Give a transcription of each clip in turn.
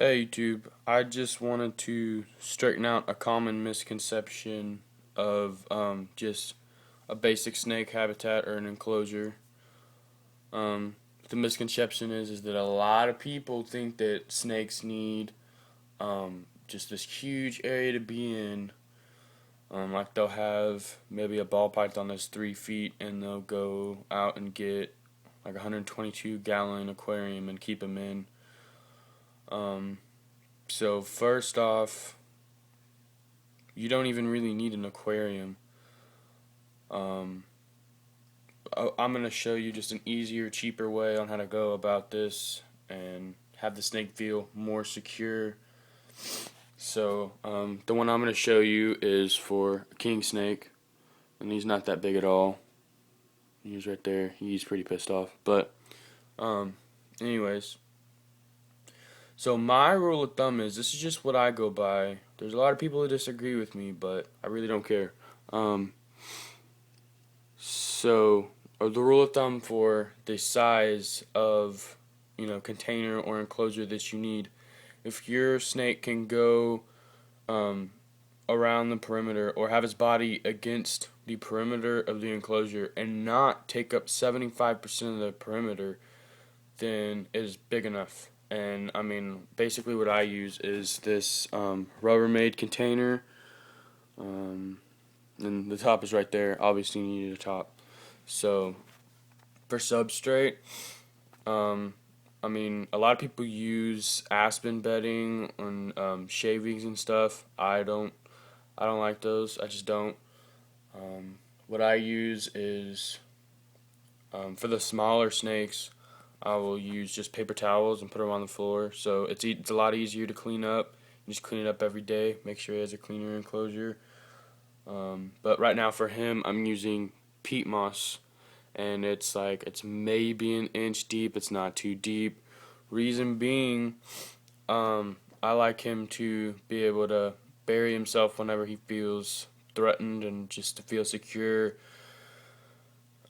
Hey YouTube, I just wanted to straighten out a common misconception of just a basic snake habitat or an enclosure. The misconception is that a lot of people think that snakes need just this huge area to be in. Like they'll have maybe a ball python that's 3 feet and they'll go out and get like a 122-gallon aquarium and keep them in. So first off, you don't even really need an aquarium. Um, I'm going to show you just an easier, cheaper way on how to go about this and have the snake feel more secure. So the one I'm going to show you is for a king snake, and he's not that big at all. He's right there. He's pretty pissed off. But anyways, so my rule of thumb is, this is just what I go by. There's a lot of people who disagree with me, but I really don't care. The rule of thumb for the size of container or enclosure that you need, if your snake can go around the perimeter or have his body against the perimeter of the enclosure and not take up 75% of the perimeter, then it is big enough. And I mean, basically what I use is this Rubbermaid container, and the top is right there. Obviously you need a top. So for substrate, I mean, a lot of people use aspen bedding on shavings and stuff. I don't like those. I just don't. What I use is, for the smaller snakes, I will use just paper towels and put them on the floor. So it's a lot easier to clean up. You just clean it up every day. Make sure he has a cleaner enclosure. But right now for him, I'm using peat moss, and it's maybe an inch deep. It's not too deep. Reason being, I like him to be able to bury himself whenever he feels threatened and just to feel secure.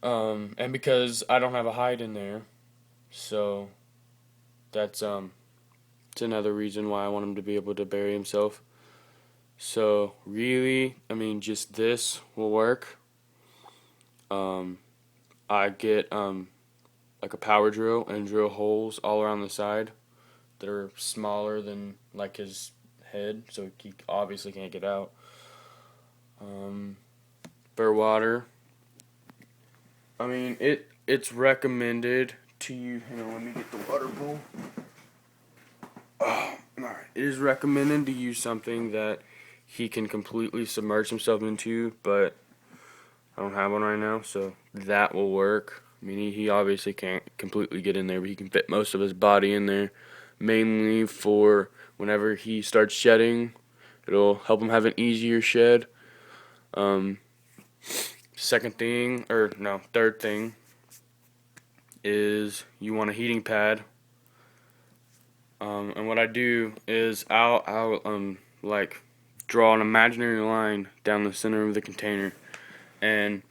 And because I don't have a hide in there, so that's it's another reason why I want him to be able to bury himself. So really, I mean, just this will work. I get like a power drill and drill holes all around the side that are smaller than like his head, so he obviously can't get out. For water, I mean, it's recommended to you. Hang on, let me get the water bowl. Oh, alright. It is recommended to use something that he can completely submerge himself into, but I don't have one right now, so that will work. I mean, he obviously can't completely get in there, but he can fit most of his body in there, mainly for whenever he starts shedding. It'll help him have an easier shed. Third thing is you want a heating pad. And what I do is I'll like draw an imaginary line down the center of the container, and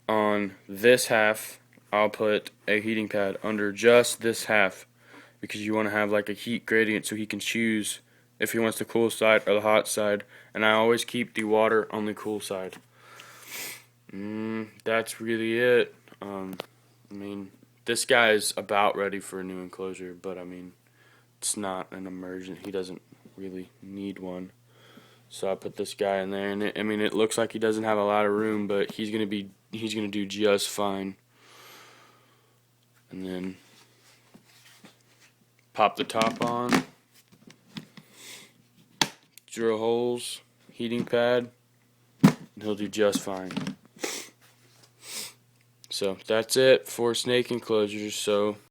on this half I'll put a heating pad under just this half, because you want to have like a heat gradient so he can choose if he wants the cool side or the hot side, and I always keep the water on the cool side. That's really it. I mean, this guy's about ready for a new enclosure, but I mean, it's not an emergent. He doesn't really need one. So I put this guy in there, and it looks like he doesn't have a lot of room, but he's gonna do just fine. And then pop the top on, drill holes, heating pad, and he'll do just fine. So that's it for snake enclosures. So